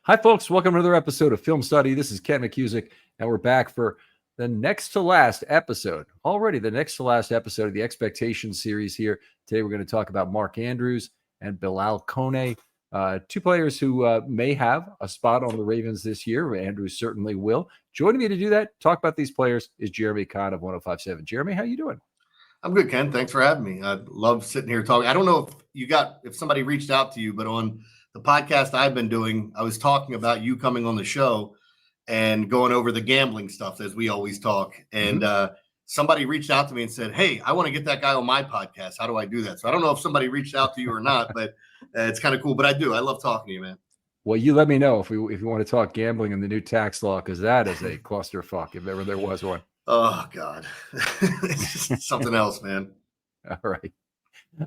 Hi, folks. Welcome to another episode of Film Study. This is Ken McKusick, and we're back for the next to last episode. Already the next to last episode of the Expectation series here. Today, we're going to talk about Mark Andrews and Bihlal Kone, two players who may have a spot on the Ravens this year. Andrews certainly will. Joining me to do that, talk about these players, is Jeremy Conn of 105.7. Jeremy, how you doing? I'm good, Ken. Thanks for having me. I love sitting here talking. I don't know if somebody reached out to you, but on the podcast I've been doing, I was talking about you coming on the show and going over the gambling stuff as we always talk. And somebody reached out to me and said, "Hey, I want to get that guy on my podcast. How do I do that?" So I don't know if somebody reached out to you or not, but it's kind of cool. But I do. I love talking to you, man. Well, you let me know if you want to talk gambling and the new tax law, because that is a clusterfuck if ever there was one. Oh, God. It's just something else, man.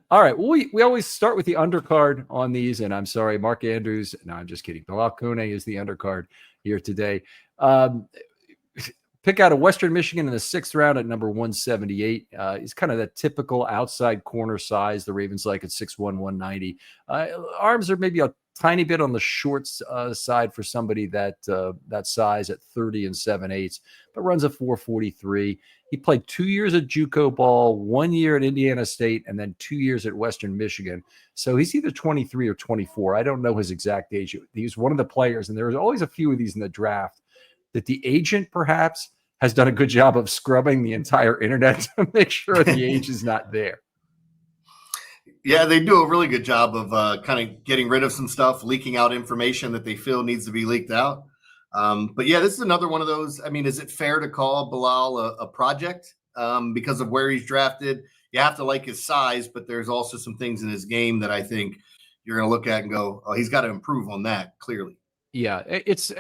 All right. Well, we always start with the undercard on these, and I'm sorry, Mark Andrews. No, I'm just kidding. Bihlal Kone is the undercard here today. Pick out of Western Michigan in the 6th round at number 178. He's kind of that typical outside corner size the Ravens like at 6'1", 190. Arms are maybe a tiny bit on the short side for somebody that size at 30 and 7/8, but runs a 4.43. He played 2 years at JUCO ball, 1 year at Indiana State, and then 2 years at Western Michigan. So he's either 23 or 24. I don't know his exact age. He's one of the players, and there's always a few of these in the draft that the agent perhaps has done a good job of scrubbing the entire internet to make sure the age is not there. Yeah, they do a really good job of kind of getting rid of some stuff, leaking out information that they feel needs to be leaked out. But yeah, this is another one of those. I mean, is it fair to call Bihlal a project because of where he's drafted? You have to like his size, but there's also some things in his game that I think you're going to look at and go, "Oh, he's got to improve on that." Clearly. Yeah,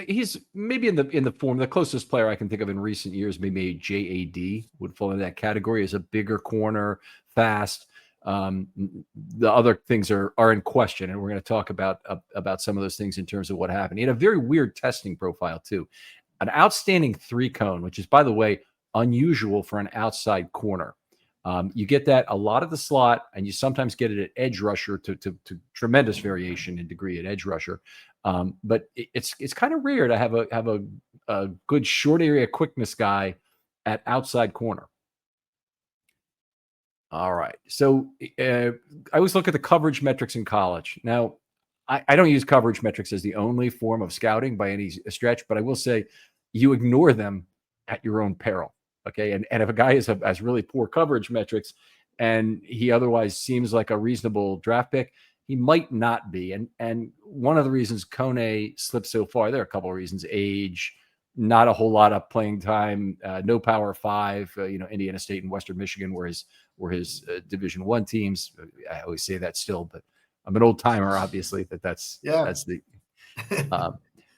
he's maybe in the form. The closest player I can think of in recent years, maybe JAD would fall in that category as a bigger corner, fast. The other things are in question, and we're going to talk about some of those things in terms of what happened. He had a very weird testing profile too, an outstanding 3-cone, which is, by the way, unusual for an outside corner. You get that a lot of the slot, and you sometimes get it at edge rusher to tremendous variation in degree at edge rusher. But it's kind of rare to have a good short area quickness guy at outside corner. All right. So I always look at the coverage metrics in college. Now, I don't use coverage metrics as the only form of scouting by any stretch, but I will say you ignore them at your own peril. Okay. And if a guy has really poor coverage metrics and he otherwise seems like a reasonable draft pick, he might not be. And one of the reasons Kone slipped so far, there are a couple of reasons: age, not a whole lot of playing time, no Power 5. Indiana State and Western Michigan were his Division I teams. I always say that still, but I'm an old timer. Obviously, that's the.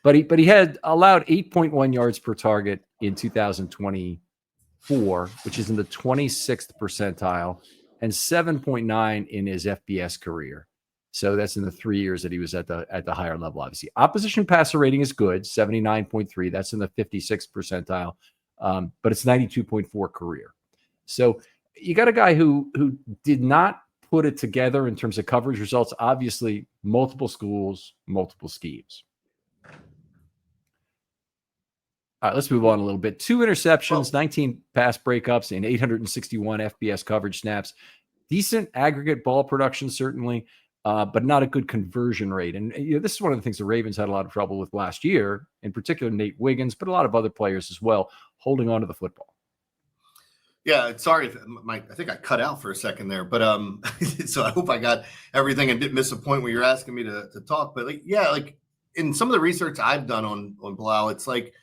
But he had allowed 8.1 yards per target in 2024, which is in the 26th percentile, and 7.9 in his FBS career. So that's in the 3 years that he was at the higher level. Obviously, opposition passer rating is good, 79.3. That's in the 56th percentile, but it's 92.4 career. So you got a guy who did not put it together in terms of coverage results. Obviously, multiple schools, multiple schemes. All right, let's move on a little bit. 2 interceptions, 19 pass breakups, and 861 FBS coverage snaps. Decent aggregate ball production, certainly. But not a good conversion rate. And this is one of the things the Ravens had a lot of trouble with last year, in particular Nate Wiggins, but a lot of other players as well, holding on to the football. Yeah, sorry if I think I cut out for a second there, but so I hope I got everything and didn't miss a point where you're asking me to talk. But like in some of the research I've done on Bihlal, it's like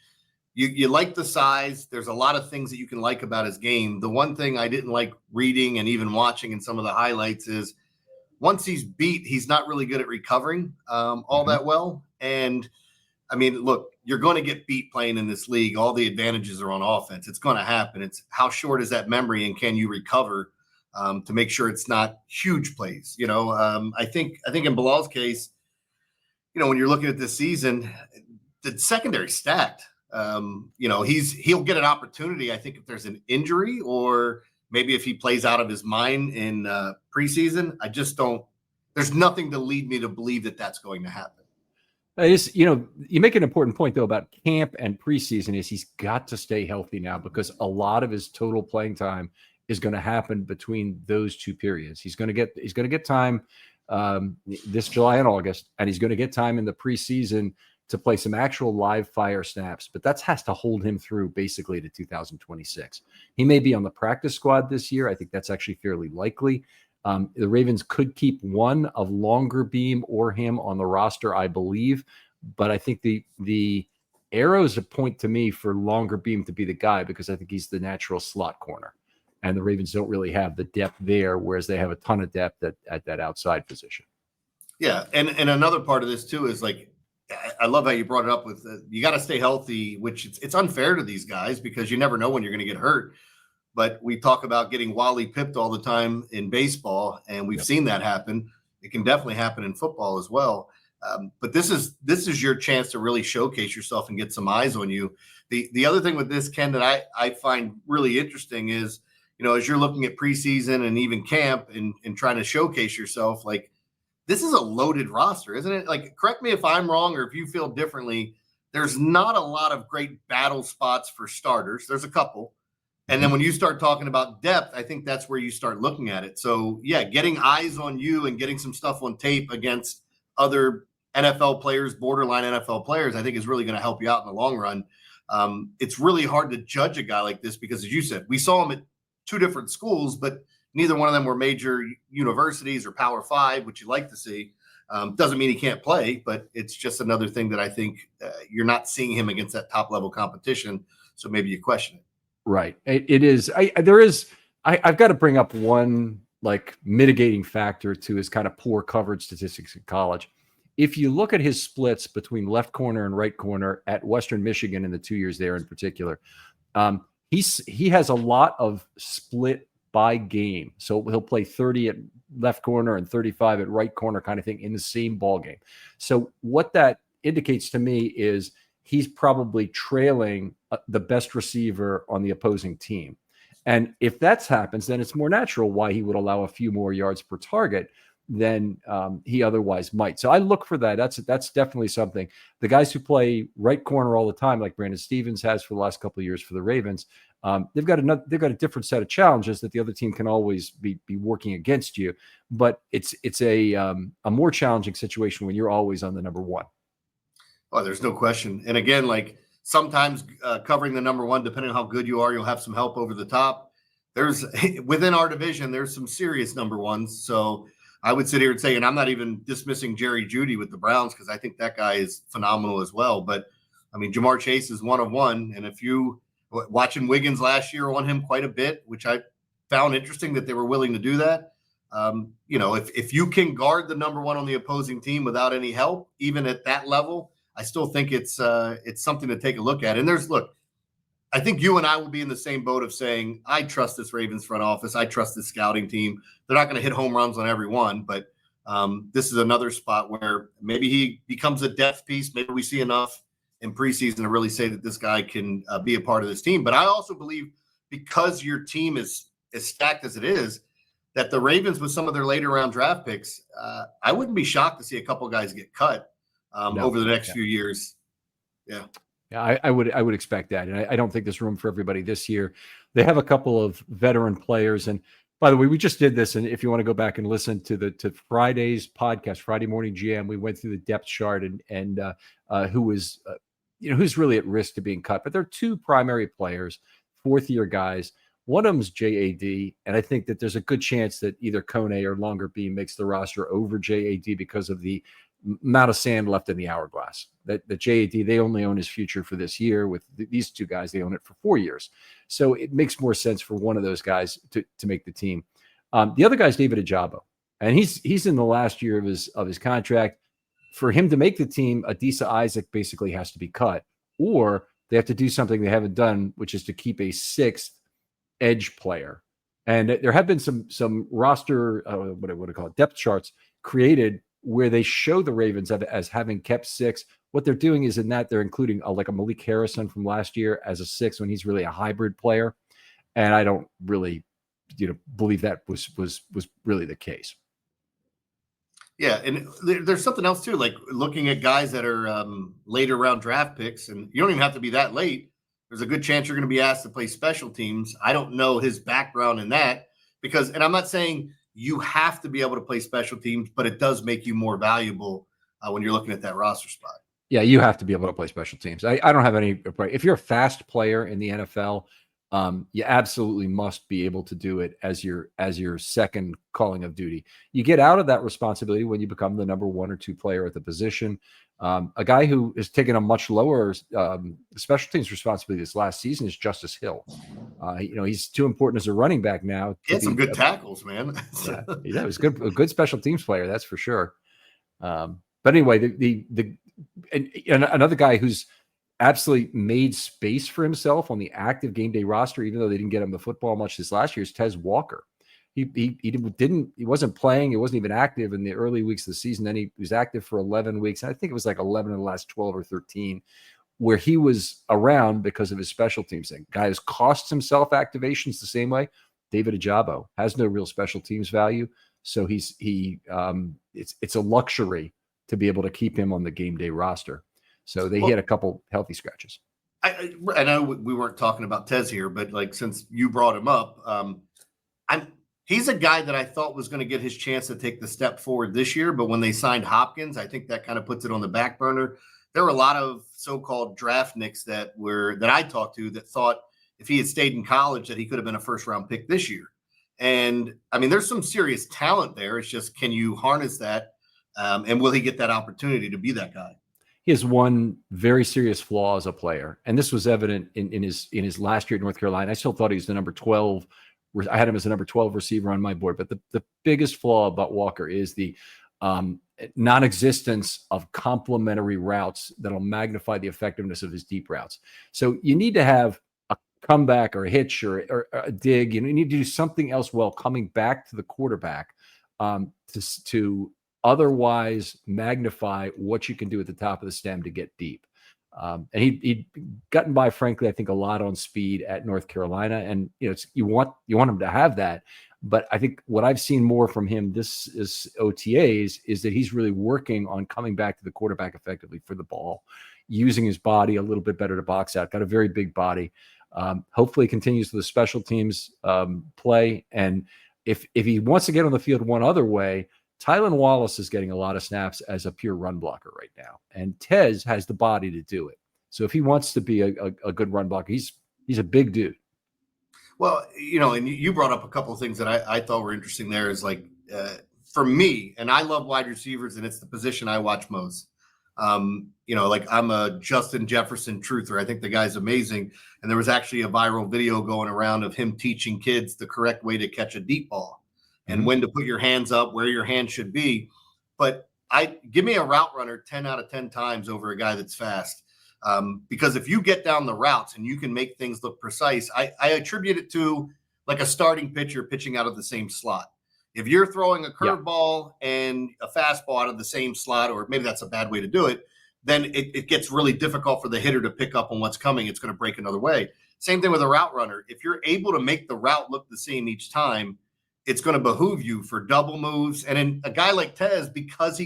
you like the size. There's a lot of things that you can like about his game. The one thing I didn't like reading and even watching in some of the highlights is, once he's beat, he's not really good at recovering all that well. And I mean, look, you're going to get beat playing in this league. All the advantages are on offense. It's going to happen. It's how short is that memory, and can you recover to make sure it's not huge plays? I think in Bihlal's case, when you're looking at this season, the secondary stacked. He'll get an opportunity, I think, if there's an injury or maybe if he plays out of his mind in preseason. There's nothing to lead me to believe that that's going to happen. You make an important point though about camp and preseason is he's got to stay healthy now because a lot of his total playing time is going to happen between those two periods. He's going to get time this July and August, and he's going to get time in the preseason to play some actual live fire snaps. But that has to hold him through basically to 2026. He may be on the practice squad this year. I think that's actually fairly likely. The Ravens could keep one of Longer Beam or him on the roster, I believe. But I think the arrows point to me for Longer Beam to be the guy because I think he's the natural slot corner. And the Ravens don't really have the depth there, whereas they have a ton of depth at that outside position. Yeah, and another part of this too is like, I love how you brought it up with you got to stay healthy, which it's unfair to these guys because you never know when you're going to get hurt. But we talk about getting Wally pipped all the time in baseball, and we've seen that happen. It can definitely happen in football as well. But this is your chance to really showcase yourself and get some eyes on you. The other thing with this, Ken, that I find really interesting is, as you're looking at preseason and even camp and trying to showcase yourself, like, this is a loaded roster, isn't it? Like, correct me if I'm wrong or if you feel differently. There's not a lot of great battle spots for starters. There's a couple. And then when you start talking about depth, I think that's where you start looking at it. So, yeah, getting eyes on you and getting some stuff on tape against other NFL players, borderline NFL players, I think is really going to help you out in the long run. It's really hard to judge a guy like this because, as you said, we saw him at two different schools, but neither one of them were major universities or Power Five, which you like to see. Doesn't mean he can't play, but it's just another thing that I think you're not seeing him against that top level competition. So maybe you question it. Right. It is. I've got to bring up one like mitigating factor to his kind of poor coverage statistics in college. If you look at his splits between left corner and right corner at Western Michigan in the 2 years there in particular, he has a lot of split by game. So he'll play 30 at left corner and 35 at right corner kind of thing in the same ball game. So what that indicates to me is he's probably trailing the best receiver on the opposing team. And if that happens, then it's more natural why he would allow a few more yards per target than he otherwise might. So I look for that. That's definitely something. The guys who play right corner all the time, like Brandon Stevens has for the last couple of years for the Ravens, they've got a different set of challenges that the other team can always be working against you. But it's a more challenging situation when you're always on the number one. Oh, there's no question. And again, like sometimes covering the number one, depending on how good you are, you'll have some help over the top. There's within our division, there's some serious number ones. So I would sit here and say, and I'm not even dismissing Jerry Jeudy with the Browns because I think that guy is phenomenal as well. But I mean, Jamar Chase is one of one. And if you watching Wiggins last year on him quite a bit, which I found interesting that they were willing to do that. If you can guard the number one on the opposing team without any help, even at that level, I still think it's something to take a look at. And I think you and I will be in the same boat of saying, I trust this Ravens front office. I trust this scouting team. They're not going to hit home runs on every one, but this is another spot where maybe he becomes a depth piece. Maybe we see enough in preseason to really say that this guy can be a part of this team. But I also believe because your team is as stacked as it is, that the Ravens with some of their later round draft picks, I wouldn't be shocked to see a couple of guys get cut over the next few years. Yeah. Yeah, I would expect that. And I don't think there's room for everybody this year. They have a couple of veteran players. And by the way, we just did this. And if you want to go back and listen to Friday's podcast, Friday Morning GM, we went through the depth chart and who's really at risk to being cut. But there are two primary players, fourth-year guys. One of them is JAD, and I think that there's a good chance that either Kone or Longer Beam makes the roster over JAD because of the amount of sand left in the hourglass. That JAD, they only own his future for this year. With these two guys, they own it for 4 years. So it makes more sense for one of those guys to make the team. The other guy is David Ajabo, and he's in the last year of his contract. For him to make the team, Adisa Isaac basically has to be cut, or they have to do something they haven't done, which is to keep a sixth edge player. And there have been some roster, what I call it, depth charts created where they show the Ravens as having kept six. What they're doing is in that they're including like a Malik Harrison from last year as a six when he's really a hybrid player. And I don't really, believe that was really the case. Yeah, and there's something else too, like looking at guys that are later round draft picks, and you don't even have to be that late. There's a good chance you're going to be asked to play special teams. I don't know his background in that because, and I'm not saying you have to be able to play special teams, but it does make you more valuable when you're looking at that roster spot. Yeah, you have to be able to play special teams. I don't have any. If you're a fast player in the NFL, you absolutely must be able to do it as your second calling of duty. You get out of that responsibility when you become the number 1 or 2 player at the position. A guy who is taking a much lower special teams responsibility this last season is Justice Hill. He's too important as a running back now. He had some good tackles, man. Yeah, he's a good special teams player, that's for sure. But anyway, and another guy who's absolutely made space for himself on the active game day roster, even though they didn't get him the football much this last year, is Tez Walker. He wasn't playing. He wasn't even active in the early weeks of the season. Then he was active for 11 weeks. And I think it was like 11 of the last 12 or 13 where he was around because of his special teams thing. Guy has cost himself activations the same way. David Ajabo has no real special teams value. So it's a luxury to be able to keep him on the game day roster. So he had a couple healthy scratches. I know we weren't talking about Tez here, but like since you brought him up, he's a guy that I thought was going to get his chance to take the step forward this year. But when they signed Hopkins, I think that kind of puts it on the back burner. There were a lot of so-called draft nicks that I talked to that thought if he had stayed in college that he could have been a first-round pick this year. And I mean, there's some serious talent there. It's just, can you harness that? And will he get that opportunity to be that guy? He has one very serious flaw as a player, and this was evident in his last year at North Carolina. I still thought he was the number 12. I had him as a number 12 receiver on my board, but the biggest flaw about Walker is the non-existence of complementary routes that'll magnify the effectiveness of his deep routes. So you need to have a comeback or a hitch or a dig. You need to do something else while coming back to the quarterback to otherwise magnify what you can do at the top of the stem to get deep. And he'd gotten by, frankly, I think a lot on speed at North Carolina. And, you want him to have that. But I think what I've seen more from him this is OTAs is that he's really working on coming back to the quarterback effectively for the ball, using his body a little bit better to box out. Got a very big body. Hopefully continues the special teams play. And if he wants to get on the field one other way, Tylan Wallace is getting a lot of snaps as a pure run blocker right now. And Tez has the body to do it. So if he wants to be a good run blocker, he's a big dude. Well, and you brought up a couple of things that I thought were interesting there is like, for me, and I love wide receivers, and it's the position I watch most. Like I'm a Justin Jefferson truther. I think the guy's amazing. And there was actually a viral video going around of him teaching kids the correct way to catch a deep ball and when to put your hands up, where your hand should be. But give me a route runner 10 out of 10 times over a guy that's fast. Because if you get down the routes and you can make things look precise, I attribute it to like a starting pitcher pitching out of the same slot. If you're throwing a curveball and a fastball out of the same slot, or maybe that's a bad way to do it, then it gets really difficult for the hitter to pick up on what's coming. It's going to break another way. Same thing with a route runner. If you're able to make the route look the same each time, it's going to behoove you for double moves. And in a guy like Tez, because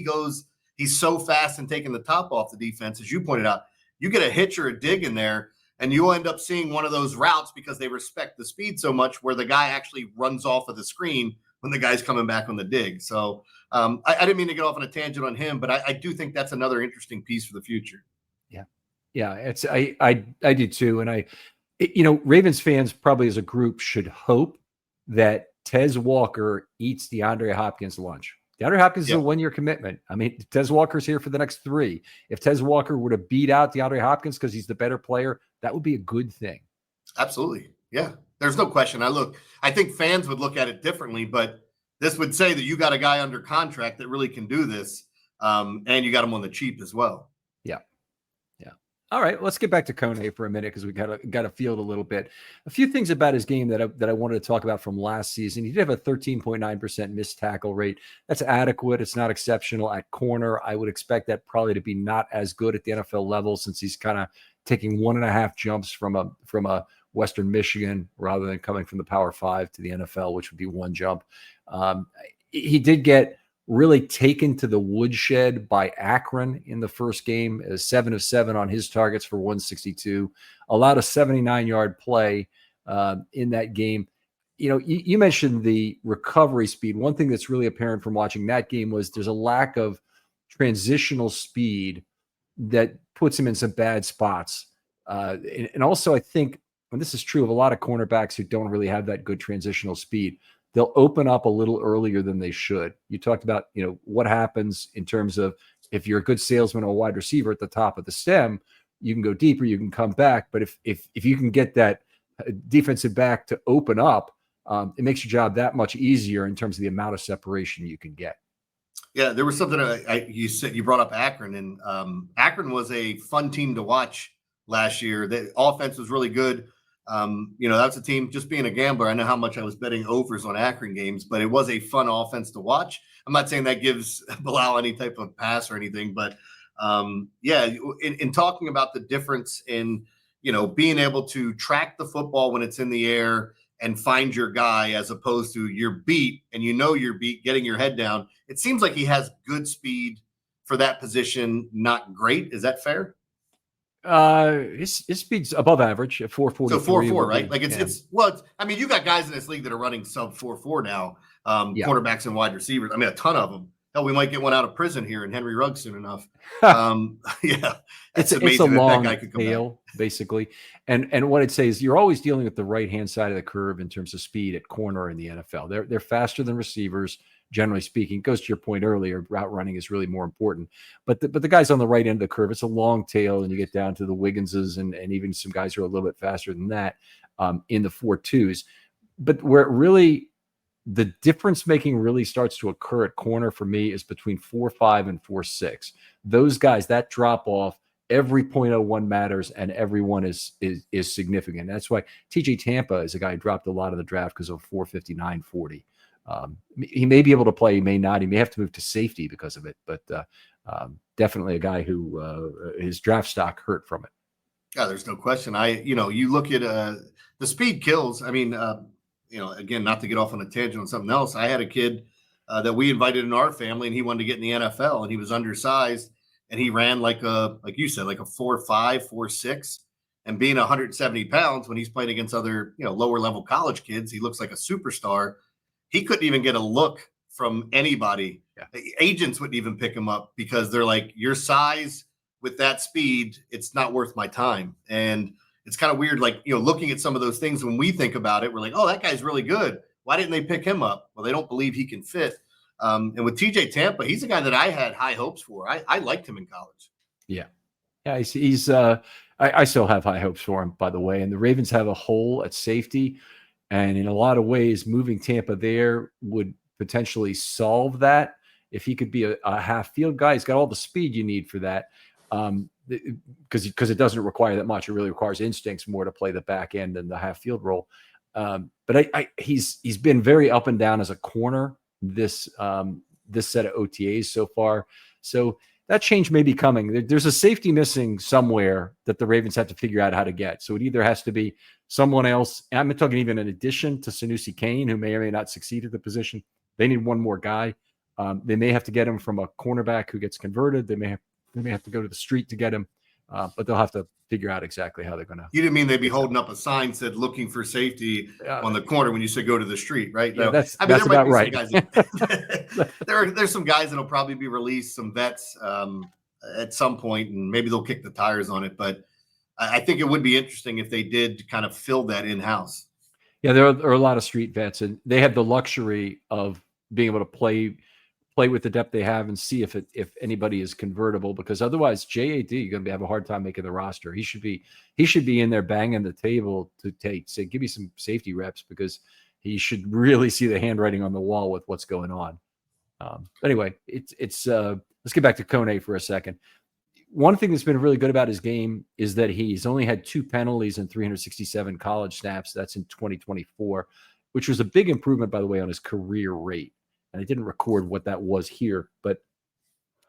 he's so fast and taking the top off the defense, as you pointed out, you get a hitch or a dig in there, and you'll end up seeing one of those routes because they respect the speed so much where the guy actually runs off of the screen when the guy's coming back on the dig. So I didn't mean to get off on a tangent on him, but I do think that's another interesting piece for the future. Yeah. I do too. And Ravens fans probably as a group should hope that Tez Walker eats DeAndre Hopkins lunch. DeAndre Hopkins is a 1-year commitment. I mean, Tez Walker's here for the next 3. If Tez Walker were to beat out DeAndre Hopkins because he's the better player, that would be a good thing. Absolutely. Yeah. There's no question. I think fans would look at it differently, but this would say that you got a guy under contract that really can do this. And you got him on the cheap as well. Yeah. All right, let's get back to Kone for a minute because we got to field a little bit. A few things about his game that I wanted to talk about from last season. He did have a 13.9% missed tackle rate. That's adequate. It's not exceptional at corner. I would expect that probably to be not as good at the NFL level since he's kind of taking 1.5 jumps from a Western Michigan rather than coming from the Power 5 to the NFL, which would be 1 jump. He did get really taken to the woodshed by Akron in the first game, 7 of 7 on his targets for 162, allowed a 79-yard play in that game. You mentioned the recovery speed. One thing that's really apparent from watching that game was there's a lack of transitional speed that puts him in some bad spots. And also, I think, and this is true of a lot of cornerbacks who don't really have that good transitional speed, they'll open up a little earlier than they should. You talked about, what happens in terms of if you're a good salesman or a wide receiver at the top of the stem, you can go deeper, you can come back. But if you can get that defensive back to open up, it makes your job that much easier in terms of the amount of separation you can get. Yeah, there was something you said, you brought up Akron, and Akron was a fun team to watch last year. The offense was really good. That's a team, just being a gambler, I know how much I was betting overs on Akron games, but it was a fun offense to watch. I'm not saying that gives Bihlal any type of pass or anything, but in talking about the difference in, being able to track the football when it's in the air and find your guy, as opposed to you're beat and you're beat, getting your head down. It seems like he has good speed for that position, not great. Is that fair? His speed's above average at 4.43. So 4.4, right? Like you got guys in this league that are running sub 4.4 now, cornerbacks and wide receivers. I mean, a ton of them. Hell, we might get one out of prison here in Henry Ruggs soon enough. It's a long tail, basically. And what I'd say is you're always dealing with the right-hand side of the curve in terms of speed at corner in the NFL. They're faster than receivers, generally speaking. It goes to your point earlier, route running is really more important. But the guys on the right end of the curve, it's a long tail, and you get down to the Wigginses and even some guys who are a little bit faster than that in the 4.2s. But where it really, the difference making really starts to occur at corner for me is between 4.5 and 4.6. Those guys, that drop off, every 0.01 matters, and everyone is significant. That's why TJ Tampa is a guy who dropped a lot of the draft because of 4.59.40. He may be able to play, he may not. He may have to move to safety because of it, but definitely a guy who his draft stock hurt from it. Yeah, there's no question. You look at the speed kills. I mean, again, not to get off on a tangent on something else. I had a kid that we invited in our family, and he wanted to get in the NFL, and he was undersized, and he ran like you said, like a 4.5, 4.6, and being 170 pounds, when he's playing against other, lower level college kids, he looks like a superstar. He couldn't even get a look from anybody. Yeah. Agents wouldn't even pick him up because they're like, your size with that speed, it's not worth my time. And it's kind of weird, like, looking at some of those things when we think about it, we're like, oh, that guy's really good. Why didn't they pick him up? Well, they don't believe he can fit. And with TJ Tampa, he's a guy that I had high hopes for. I liked him in college. Yeah. Yeah. He's I still have high hopes for him, by the way. And the Ravens have a hole at safety. And in a lot of ways, moving Tampa there would potentially solve that. If he could be a half field guy, he's got all the speed you need for that. Because it doesn't require that much. It really requires instincts more to play the back end than the half field role. But he's been very up and down as a corner this set of OTAs so far. So that change may be coming. There's a safety missing somewhere that the Ravens have to figure out how to get. So it either has to be someone else. And I'm talking even in addition to Sanusi Kane, who may or may not succeed at the position. They need one more guy. They may have to get him from a cornerback who gets converted. They may have to go to the street to get him, but they'll have to figure out exactly how they're going to. You didn't mean they'd be holding up a sign said looking for safety on the corner when you said go to the street, right? Yeah, that's about right. There's some guys that'll probably be released, some vets at some point, and maybe they'll kick the tires on it. But I think it would be interesting if they did kind of fill that in-house. Yeah, there are a lot of street vets, and they have the luxury of being able to play with the depth they have and see if anybody is convertible, because otherwise JAD, you're going to have a hard time making the roster. He should be in there banging the table to say, give me some safety reps, because he should really see the handwriting on the wall with what's going on. Anyway, let's get back to Kone for a second. One thing that's been really good about his game is that he's only had 2 penalties in 367 college snaps. That's in 2024, which was a big improvement, by the way, on his career rate. And I didn't record what that was here, but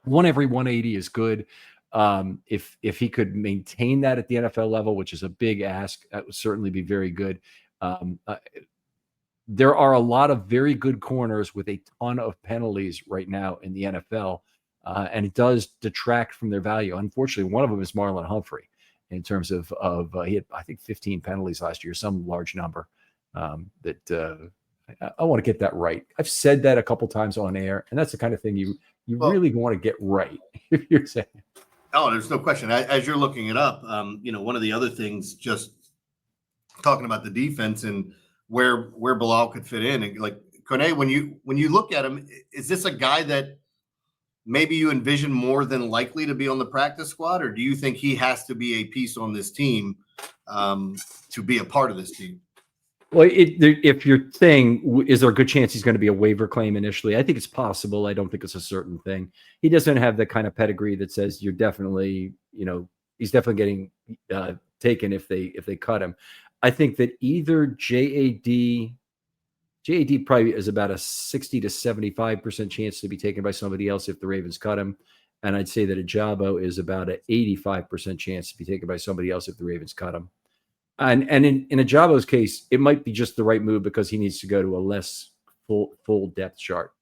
1 every 180 is good. If he could maintain that at the NFL level, which is a big ask, that would certainly be very good. there are a lot of very good corners with a ton of penalties right now in the NFL, and it does detract from their value. Unfortunately, one of them is Marlon Humphrey in terms of he had, I think, 15 penalties last year, some large number. I want to get that right. I've said that a couple times on air, and that's the kind of thing you really want to get right. If you're saying, oh, there's no question. As you're looking it up, one of the other things, just talking about the defense and where Bihlal could fit in, and like Kone, when you look at him, is this a guy that maybe you envision more than likely to be on the practice squad, or do you think he has to be a piece on this team to be a part of this team? Well, if you're saying, is there a good chance he's going to be a waiver claim initially? I think it's possible. I don't think it's a certain thing. He doesn't have the kind of pedigree that says you're definitely, he's definitely getting taken if they cut him. I think that either JAD probably is about a 60 to 75% chance to be taken by somebody else if the Ravens cut him. And I'd say that Ajabo is about an 85% chance to be taken by somebody else if the Ravens cut him. And in Ajabo's case, it might be just the right move because he needs to go to a less full depth chart.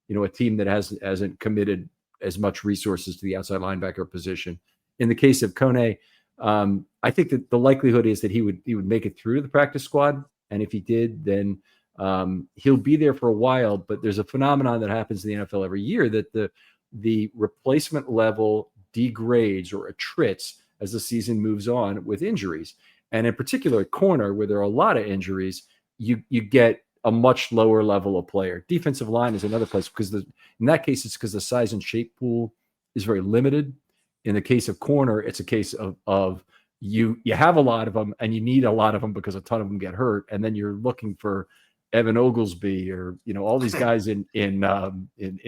A team that hasn't committed as much resources to the outside linebacker position. In the case of Kone, I think that the likelihood is that he would make it through the practice squad, and if he did, then he'll be there for a while. But there's a phenomenon that happens in the NFL every year that the replacement level degrades or attrits as the season moves on with injuries. And in particular, at corner, where there are a lot of injuries, you get a much lower level of player. Defensive line is another place because in that case, it's because the size and shape pool is very limited. In the case of corner, it's a case of you have a lot of them and you need a lot of them because a ton of them get hurt, and then you're looking for Evan Oglesby or all these guys in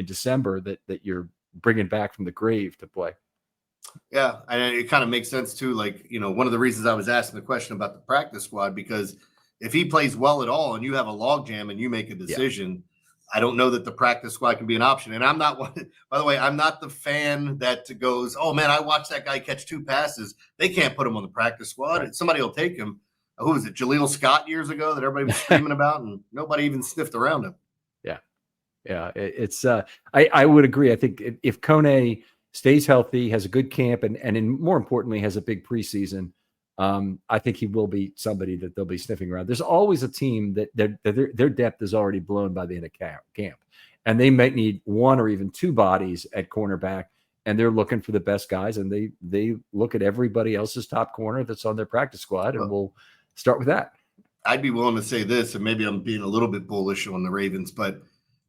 December that you're bringing back from the grave to play. Yeah, and it kind of makes sense too. Like, one of the reasons I was asking the question about the practice squad, because if he plays well at all and you have a logjam and you make a decision, I don't know that the practice squad can be an option. And I'm not one, by the way, I'm not the fan that goes, oh man, I watched that guy catch 2 passes. They can't put him on the practice squad. Right. Somebody will take him. Who was it? Jaleel Scott years ago that everybody was screaming about and nobody even sniffed around him. Yeah. It's I would agree. I think if Kone stays healthy, has a good camp, and more importantly, has a big preseason, I think he will be somebody that they'll be sniffing around. There's always a team that their depth is already blown by the end of camp, and they might need 1 or even 2 bodies at cornerback, and they're looking for the best guys, and they look at everybody else's top corner that's on their practice squad, and we'll start with that. I'd be willing to say this, and maybe I'm being a little bit bullish on the Ravens, but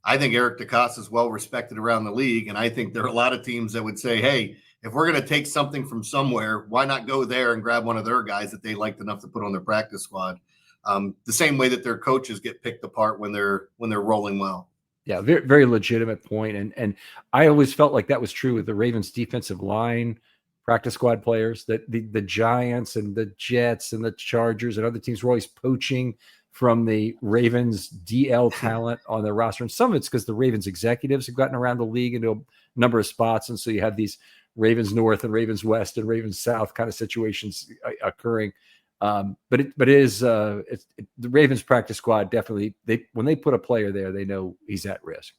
I think Eric DeCosta is well respected around the league, and I think there are a lot of teams that would say, hey, if we're going to take something from somewhere, why not go there and grab one of their guys that they liked enough to put on their practice squad? The same way that their coaches get picked apart when they're rolling well. Yeah, very, very legitimate point. And I always felt like that was true with the Ravens defensive line practice squad players, that the Giants and the Jets and the Chargers and other teams were always poaching from the Ravens DL talent on their roster. And some of it's because the Ravens executives have gotten around the league into a number of spots. And so you have these Ravens North and Ravens West and Ravens South kind of situations occurring. But it is the Ravens practice squad. Definitely, when they put a player there, they know he's at risk.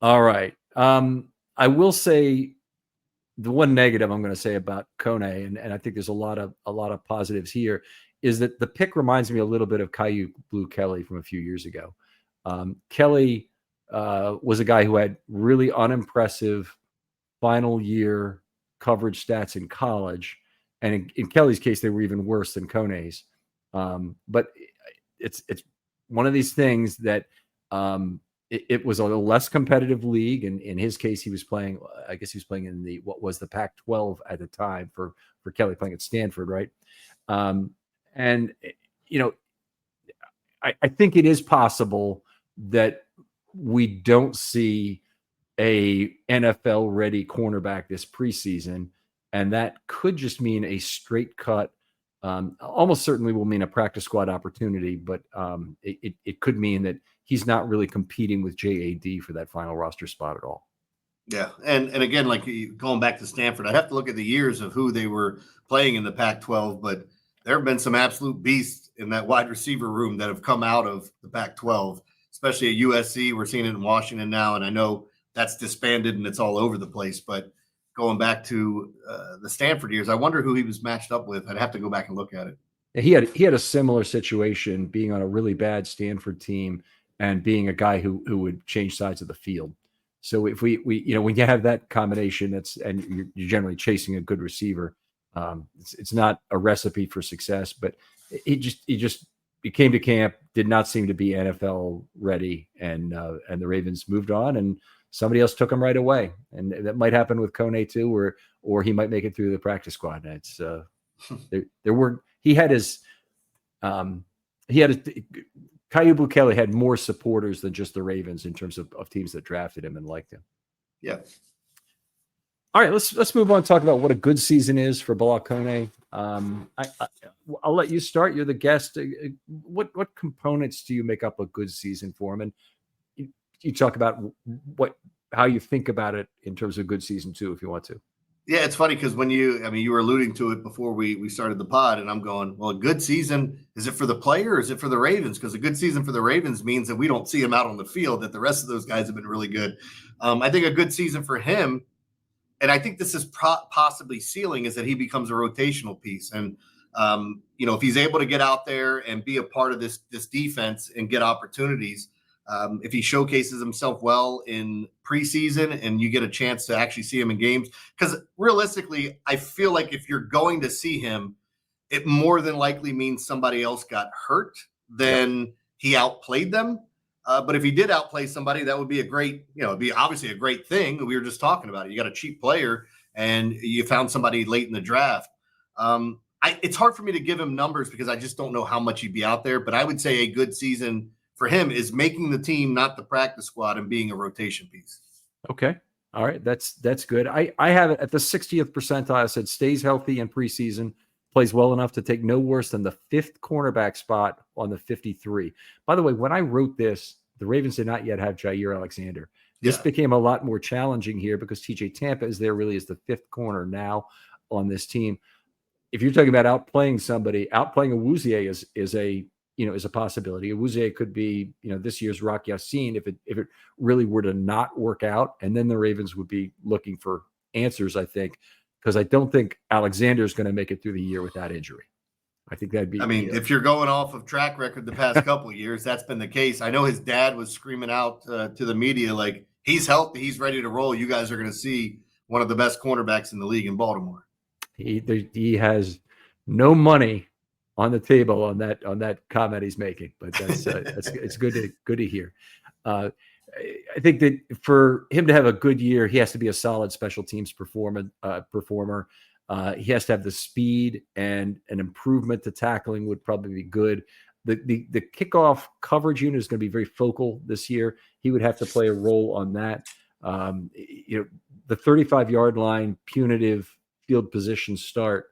All right. I will say the one negative I'm going to say about Kone, and I think there's a lot of positives here, is that the pick reminds me a little bit of Caillou Blue Kelly from a few years ago. Kelly was a guy who had really unimpressive final year coverage stats in college. And in Kelly's case, they were even worse than Kone's. But it's one of these things that it was a less competitive league. And in his case, he was playing, I guess he was playing in what was the Pac-12 at the time for Kelly, playing at Stanford, right? And, I think it is possible that we don't see a NFL-ready cornerback this preseason, and that could just mean a straight cut. Almost certainly will mean a practice squad opportunity, but it could mean that he's not really competing with JAD for that final roster spot at all. Yeah, and again, like going back to Stanford, I'd have to look at the years of who they were playing in the Pac-12, but there have been some absolute beasts in that wide receiver room that have come out of the Pac-12, especially at USC. We're seeing it in Washington now, and I know that's disbanded and it's all over the place. But going back to the Stanford years, I wonder who he was matched up with. I'd have to go back and look at it. He had a similar situation, being on a really bad Stanford team and being a guy who would change sides of the field. So if we when you have that combination, and you're generally chasing a good receiver, it's not a recipe for success. But he came to camp, did not seem to be NFL ready, and the Ravens moved on, and somebody else took him right away. And that might happen with Kone too, or he might make it through the practice squad. And it's Kyu Bukele had more supporters than just the Ravens in terms of teams that drafted him and liked him. Yeah. All right, let's move on and talk about what a good season is for Bihlal Kone. I'll let you start. You're the guest. What components do you make up a good season for him? And you talk about how you think about it in terms of good season too, if you want to. Yeah, it's funny because you were alluding to it before we started the pod, and I'm going, well, a good season, is it for the player or is it for the Ravens? Because a good season for the Ravens means that we don't see him out on the field, that the rest of those guys have been really good. I think a good season for him, and I think this is possibly ceiling, is that he becomes a rotational piece. And, if he's able to get out there and be a part of this defense and get opportunities, if he showcases himself well in preseason and you get a chance to actually see him in games, because realistically, I feel like if you're going to see him, it more than likely means somebody else got hurt than he outplayed them. But if he did outplay somebody, that would be it'd be obviously a great thing. We were just talking about it. You got a cheap player and you found somebody late in the draft. It's hard for me to give him numbers because I just don't know how much he'd be out there, but I would say a good season for him is making the team, not the practice squad, and being a rotation piece. Okay. All right. That's good. I have it at the 60th percentile. I said stays healthy in preseason, plays well enough to take no worse than the 5th cornerback spot on the 53. By the way, when I wrote this, the Ravens did not yet have Jair Alexander. This became a lot more challenging here because TJ Tampa is there really as the 5th corner now on this team. If you're talking about outplaying somebody, outplaying Awuzie is a possibility. Awuzie could be, this year's Rock Yassin if it really were to not work out, and then the Ravens would be looking for answers, I think, because I don't think Alexander is going to make it through the year without injury. I think that'd be. If you're going off of track record the past couple of years, that's been the case. I know his dad was screaming out to the media like, he's healthy, he's ready to roll. You guys are going to see one of the best cornerbacks in the league in Baltimore. He has no money on the table on that comment he's making, but that's it's good to hear. I think that for him to have a good year, he has to be a solid special teams performer. He has to have the speed, and an improvement to tackling would probably be good. The kickoff coverage unit is going to be very focal this year. He would have to play a role on that. The 35-yard line punitive field position start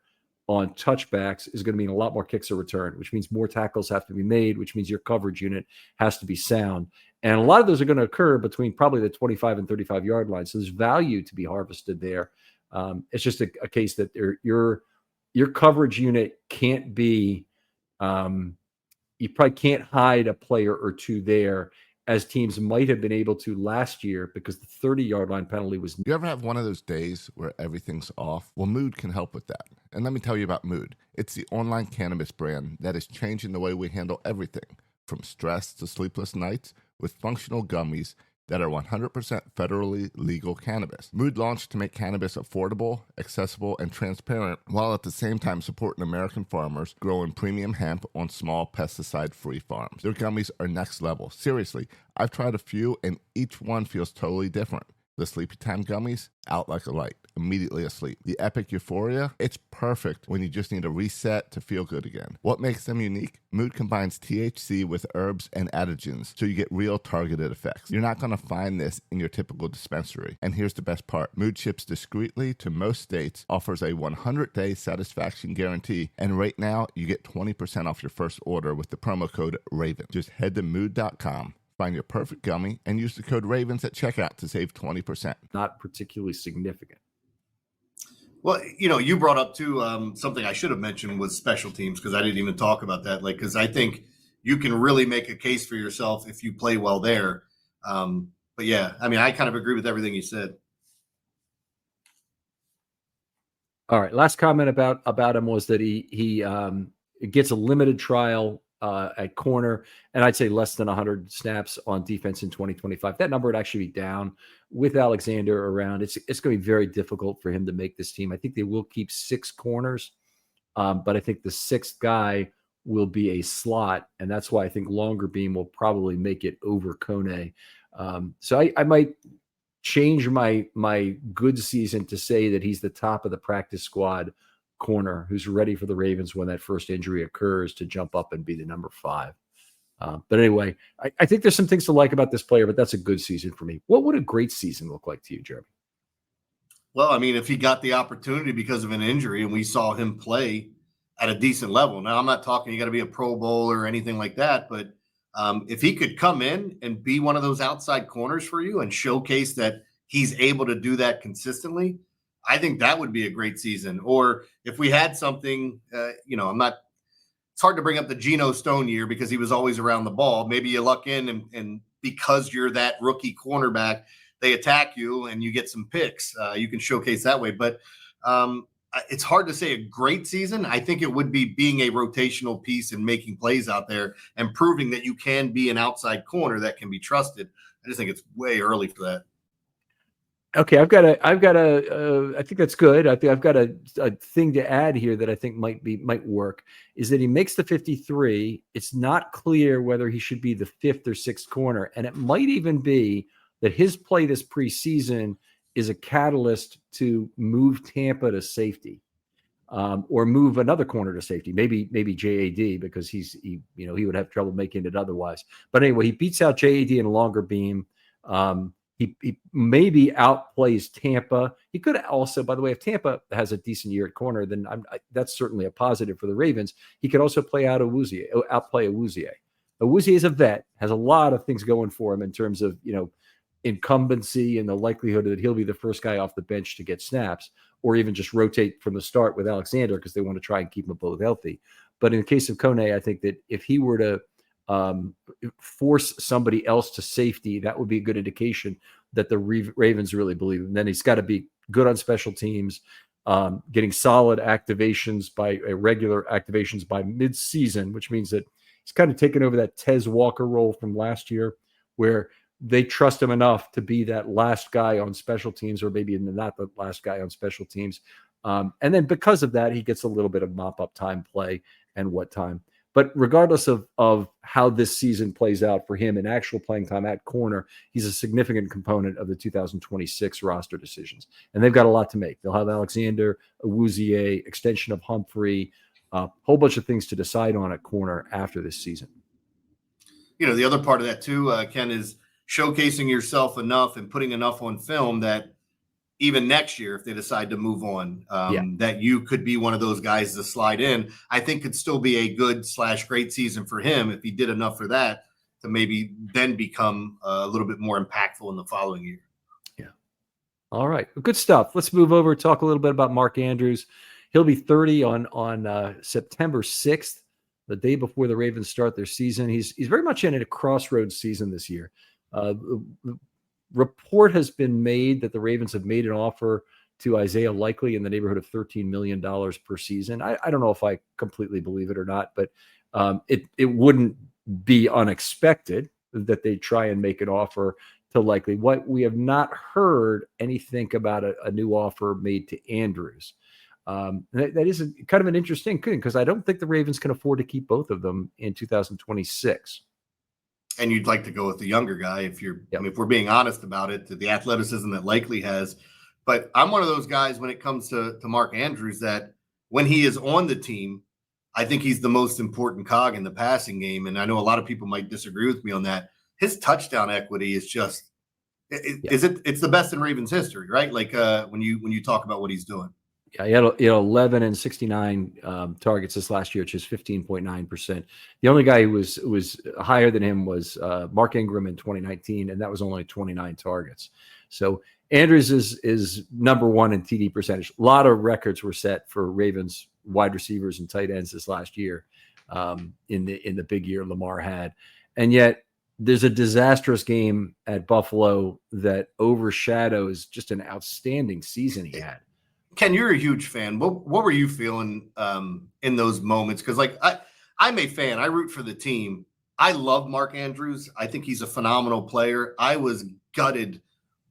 on touchbacks is going to mean a lot more kicks are returned, which means more tackles have to be made, which means your coverage unit has to be sound. And a lot of those are going to occur between probably the 25 and 35-yard line. So there's value to be harvested there. It's just a case that your coverage unit can't be you probably can't hide a player or two there, as teams might have been able to last year because the 30-yard line penalty was. You ever have one of those days where everything's off? Well, Mood can help with that. And let me tell you about Mood. It's the online cannabis brand that is changing the way we handle everything, from stress to sleepless nights, with functional gummies that are 100% federally legal cannabis. Mood launched to make cannabis affordable, accessible, and transparent, while at the same time supporting American farmers growing premium hemp on small pesticide-free farms. Their gummies are next level. Seriously, I've tried a few, and each one feels totally different. The Sleepy Time gummies, out like a light, immediately asleep. The Epic Euphoria, it's perfect when you just need a reset to feel good again. What makes them unique? Mood combines THC with herbs and adaptogens, so you get real targeted effects. You're not going to find this in your typical dispensary. And here's the best part. Mood ships discreetly to most states, offers a 100-day satisfaction guarantee, and right now you get 20% off your first order with the promo code RAVEN. Just head to mood.com. Find your perfect gummy and use the code RAVENS at checkout to save 20%. Not particularly significant. Well, you brought up too something I should have mentioned was special teams, because I didn't even talk about that. Like, because I think you can really make a case for yourself if you play well there. But yeah, I mean, I kind of agree with everything you said. All right. Last comment about him was that he gets a limited trial at corner, and I'd say less than 100 snaps on defense in 2025. That number would actually be down with Alexander around. It's going to be very difficult for him to make this team. I think they will keep 6 corners, but I think the 6th guy will be a slot, and that's why I think longer beam will probably make it over Kone. So I might change my good season to say that he's the top of the practice squad corner who's ready for the Ravens when that first injury occurs to jump up and be the number 5. But anyway, I think there's some things to like about this player, but that's a good season for me. What would a great season look like to you, Jeremy? Well, I mean, if he got the opportunity because of an injury and we saw him play at a decent level. Now, I'm not talking you got to be a Pro Bowl or anything like that, but if he could come in and be one of those outside corners for you and showcase that he's able to do that consistently, I think that would be a great season. Or if we had something, it's hard to bring up the Geno Stone year because he was always around the ball. Maybe you luck in and because you're that rookie cornerback, they attack you and you get some picks. You can showcase that way. But it's hard to say a great season. I think it would be being a rotational piece and making plays out there and proving that you can be an outside corner that can be trusted. I just think it's way early for that. Okay, I think that's good. I think I've got a thing to add here that I think might work, is that he makes the 53. It's not clear whether he should be the 5th or 6th corner. And it might even be that his play this preseason is a catalyst to move Tampa to safety, or move another corner to safety. Maybe JAD, because he would have trouble making it otherwise. But anyway, he beats out JAD in a longer beam. He maybe outplays Tampa. He could also, by the way, if Tampa has a decent year at corner, then that's certainly a positive for the Ravens. He could also outplay Awuzie. Awuzie is a vet, has a lot of things going for him in terms of incumbency and the likelihood that he'll be the first guy off the bench to get snaps, or even just rotate from the start with Alexander because they want to try and keep them both healthy. But in the case of Kone, I think that if he were to force somebody else to safety, that would be a good indication that the Ravens really believe him. And then he's got to be good on special teams, getting solid activations by regular activations by mid-season, which means that he's kind of taken over that Tez Walker role from last year, where they trust him enough to be that last guy on special teams, or maybe not the last guy on special teams. And then because of that, he gets a little bit of mop-up time play and what time. But regardless of how this season plays out for him in actual playing time at corner, he's a significant component of the 2026 roster decisions. And they've got a lot to make. They'll have Alexander, Awuzie, extension of Humphrey, a whole bunch of things to decide on at corner after this season. The other part of that too, Ken, is showcasing yourself enough and putting enough on film that even next year, if they decide to move on, that you could be one of those guys to slide in. I think could still be a good/great season for him if he did enough for that to maybe then become a little bit more impactful in the following year. Yeah. All right. Good stuff. Let's move over and talk a little bit about Mark Andrews. He'll be 30 on September 6th, the day before the Ravens start their season. He's very much in a crossroads season this year. Report has been made that the Ravens have made an offer to Isaiah Likely in the neighborhood of $13 million per season. I don't know if I completely believe it or not, but it wouldn't be unexpected that they try and make an offer to Likely. What we have not heard anything about a new offer made to Andrews. That is kind of an interesting thing, because I don't think the Ravens can afford to keep both of them in 2026. And you'd like to go with the younger guy if we're being honest about it, the athleticism that Likely has. But I'm one of those guys when it comes to Mark Andrews that when he is on the team, I think he's the most important cog in the passing game. And I know a lot of people might disagree with me on that. His touchdown equity is just it's the best in Ravens history, right? Like when you talk about what he's doing. Yeah, he had 11 and 69 targets this last year, which is 15.9%. The only guy who was higher than him was Mark Ingram in 2019, and that was only 29 targets. So Andrews is number one in TD percentage. A lot of records were set for Ravens wide receivers and tight ends this last year, in the big year Lamar had, and yet there's a disastrous game at Buffalo that overshadows just an outstanding season he had. Ken, you're a huge fan. What were you feeling in those moments? Because like I'm a fan. I root for the team. I love Mark Andrews. I think he's a phenomenal player. I was gutted,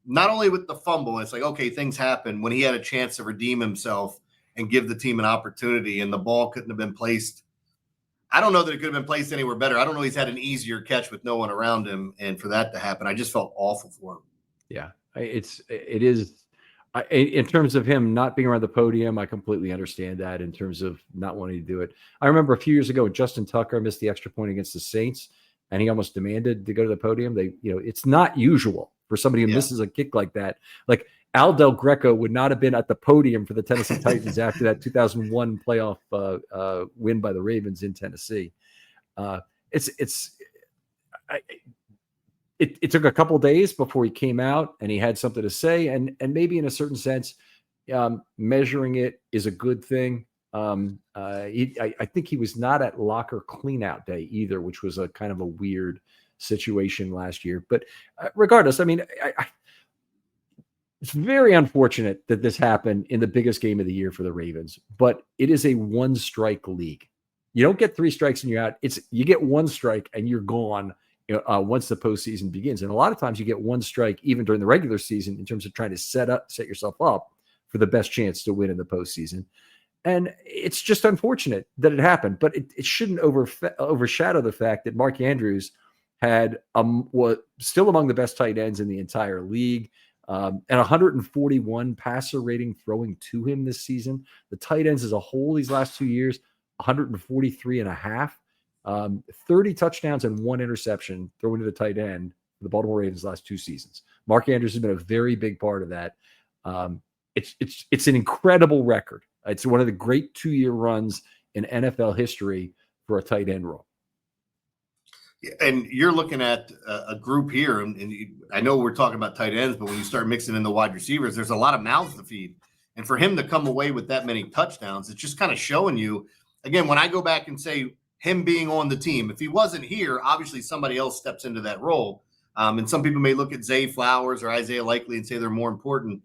not only with the fumble. It's like, okay, things happen, when he had a chance to redeem himself and give the team an opportunity, and the ball couldn't have been placed. I don't know that it could have been placed anywhere better. I don't know he's had an easier catch with no one around him, and for that to happen, I just felt awful for him. Yeah, it is. In terms of him not being around the podium, I completely understand that in terms of not wanting to do it. I remember a few years ago, Justin Tucker missed the extra point against the Saints, and he almost demanded to go to the podium. It's not usual for somebody who misses a kick like that. Like Al Del Greco would not have been at the podium for the Tennessee Titans after that 2001 playoff win by the Ravens in Tennessee. It took a couple of days before he came out and he had something to say, and maybe in a certain sense, measuring it is a good thing. I think he was not at locker cleanout day either, which was a kind of a weird situation last year. But regardless, I mean, it's very unfortunate that this happened in the biggest game of the year for the Ravens, but it is a one-strike league. You don't get 3 strikes and you're out. You get 1 strike and you're gone. Once the postseason begins. And a lot of times you get 1 strike even during the regular season in terms of trying to set yourself up for the best chance to win in the postseason. And it's just unfortunate that it happened, but it shouldn't overshadow the fact that Mark Andrews had was still among the best tight ends in the entire league, and 141 passer rating throwing to him this season. The tight ends as a whole these last 2 years, 143.5. 30 touchdowns and 1 interception thrown to the tight end for the Baltimore Ravens last 2 seasons. Mark Andrews has been a very big part of that. It's an incredible record. It's one of the great 2-year runs in NFL history for a tight end role. And you're looking at a group here, and I know we're talking about tight ends, but when you start mixing in the wide receivers, there's a lot of mouths to feed. And for him to come away with that many touchdowns, it's just kind of showing you, again, when I go back and say him being on the team, if he wasn't here, obviously somebody else steps into that role. And some people may look at Zay Flowers or Isaiah Likely and say they're more important.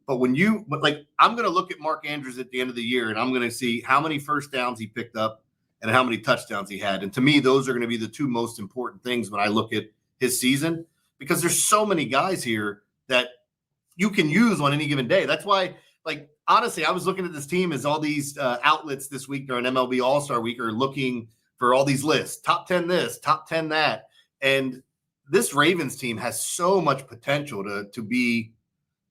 But I'm going to look at Mark Andrews at the end of the year, and I'm going to see how many first downs he picked up and how many touchdowns he had. And to me, those are going to be the 2 most important things when I look at his season, because there's so many guys here that you can use on any given day. That's why, honestly, I was looking at this team as all these outlets this week during MLB All-Star Week are looking for all these lists, top 10 this, top 10 that. And this Ravens team has so much potential to be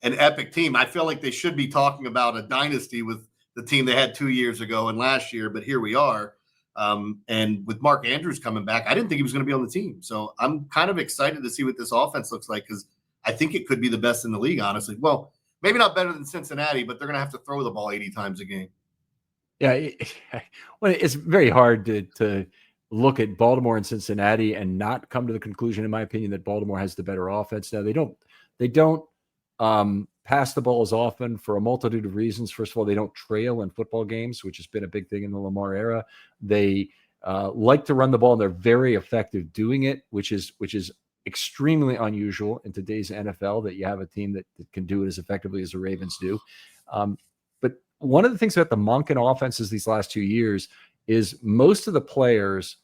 an epic team. I feel like they should be talking about a dynasty with the team they had 2 years ago and last year, but here we are. And with Mark Andrews coming back, I didn't think he was going to be on the team. So I'm kind of excited to see what this offense looks like, because I think it could be the best in the league, honestly. Well, maybe not better than Cincinnati, but they're going to have to throw the ball 80 times a game. Yeah, it's very hard to look at Baltimore and Cincinnati and not come to the conclusion, in my opinion, that Baltimore has the better offense. Now, they don't pass the ball as often for a multitude of reasons. First of all, they don't trail in football games, which has been a big thing in the Lamar era. They like to run the ball, and they're very effective doing it, which is extremely unusual in today's NFL, that you have a team that can do it as effectively as the Ravens do. But one of the things about the Monken offenses these last 2 years is most of the players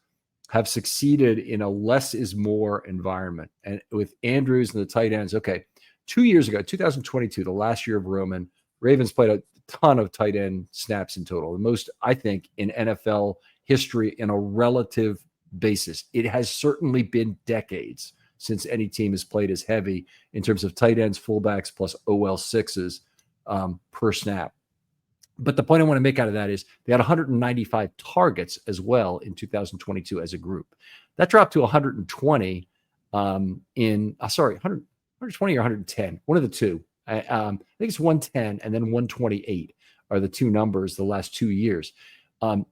have succeeded in a less is more environment. And with Andrews and the tight ends, 2 years ago, 2022, the last year of Roman, Ravens played a ton of tight end snaps in total, the most, I think, in NFL history in a relative basis. It has certainly been decades since any team has played as heavy in terms of tight ends, fullbacks, plus OL6s per snap. But the point I want to make out of that is they had 195 targets as well in 2022 as a group. That dropped to 120 120 or 110, one of the two. I think it's 110 and then 128 are the 2 numbers the last 2 years.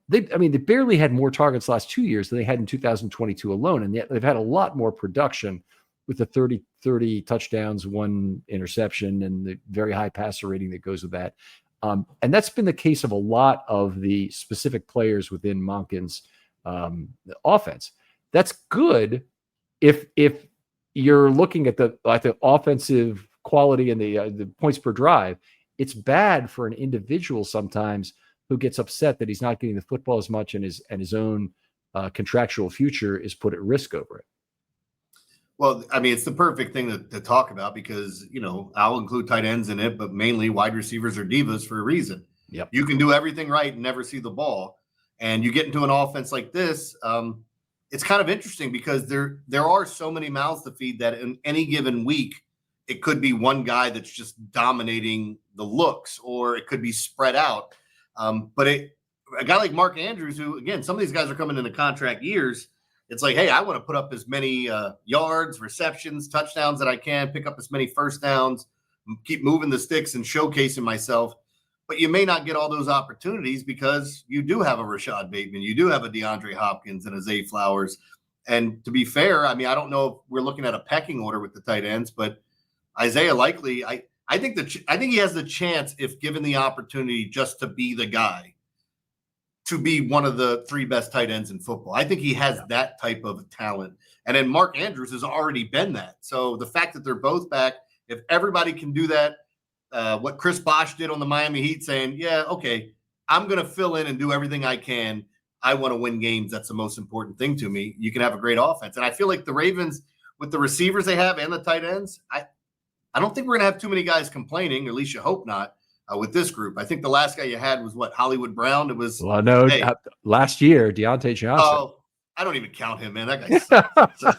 They barely had more targets last 2 years than they had in 2022 alone, and yet they've had a lot more production with the 30 touchdowns, 1 interception, and the very high passer rating that goes with that. And that's been the case of a lot of the specific players within Monken's offense. That's good if you're looking at the offensive quality and the points per drive. It's bad for an individual sometimes who gets upset that he's not getting the football as much, and his own contractual future is put at risk over it. Well, I mean, it's the perfect thing to talk about because, I'll include tight ends in it, but mainly wide receivers are divas for a reason. Yep. You can do everything right and never see the ball. And you get into an offense like this, it's kind of interesting because there are so many mouths to feed that in any given week, it could be one guy that's just dominating the looks, or it could be spread out. But a guy like Mark Andrews, who, again, some of these guys are coming into contract years, it's like, hey, I want to put up as many yards, receptions, touchdowns that I can, pick up as many first downs, keep moving the sticks and showcasing myself. But you may not get all those opportunities because you do have a Rashad Bateman, you do have a DeAndre Hopkins and a Zay Flowers. And to be fair, I mean, I don't know if we're looking at a pecking order with the tight ends, but Isaiah Likely, I think he has the chance, if given the opportunity, just to be the guy, to be one of the 3 best tight ends in football. I think he has that type of talent. And then Mark Andrews has already been that. So the fact that they're both back, if everybody can do that, what Chris Bosh did on the Miami Heat, saying, yeah, okay, I'm going to fill in and do everything I can. I want to win games. That's the most important thing to me. You can have a great offense. And I feel like the Ravens, with the receivers they have and the tight ends, I don't think we're going to have too many guys complaining, or at least you hope not. With this group, I think the last guy you had was Hollywood Brown. It was last year, Deontay Johnson. Oh, I don't even count him, man. That guy sucks. So,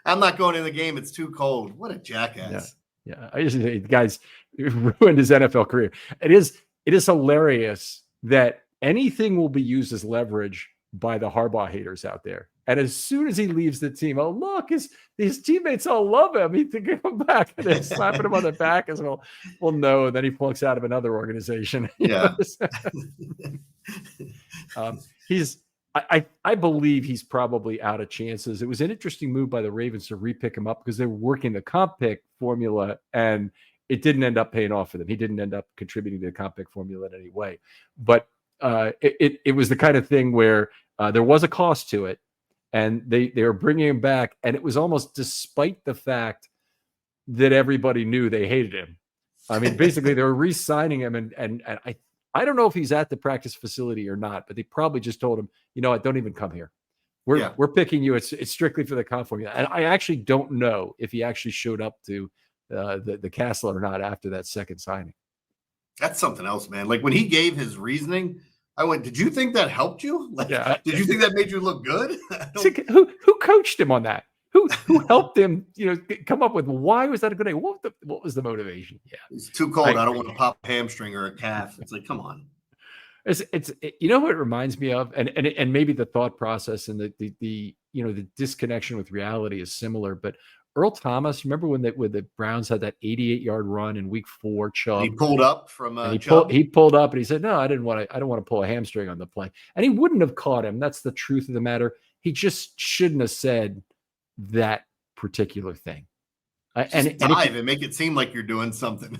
I'm not going in the game. It's too cold. What a jackass. Yeah. I just think the guy's ruined his NFL career. It is hilarious that anything will be used as leverage by the Harbaugh haters out there. And as soon as he leaves the team, oh, look, his teammates all love him. He can come back and they're slapping him on the back as well. Well, no, and then he flunks out of another organization. Yeah. I believe he's probably out of chances. It was an interesting move by the Ravens to repick him up because they were working the comp pick formula, and it didn't end up paying off for them. He didn't end up contributing to the comp pick formula in any way. But it was the kind of thing where there was a cost to it. And they were bringing him back, and it was almost despite the fact that everybody knew they hated him. I mean, basically, they were re-signing him, and I don't know if he's at the practice facility or not, but they probably just told him, don't even come here. We're picking you. It's strictly for the comp formula. And I actually don't know if he actually showed up to the castle or not after that second signing. That's something else, man. Like when he gave his reasoning, I went, did you think that helped you? Did you think that made you look good? Who coached him on that? Who helped him, come up with why was that a good idea? What was the motivation? Yeah. It's too cold. I don't want to pop a hamstring or a calf. It's like, come on. It's what it reminds me of, and maybe the thought process and the disconnection with reality is similar, but Earl Thomas, remember when the Browns had that 88-yard run in Week 4? Chubb, he pulled up from he pulled up and he said, "No, I don't want to pull a hamstring on the play." And he wouldn't have caught him. That's the truth of the matter. He just shouldn't have said that particular thing. And make it seem like you're doing something.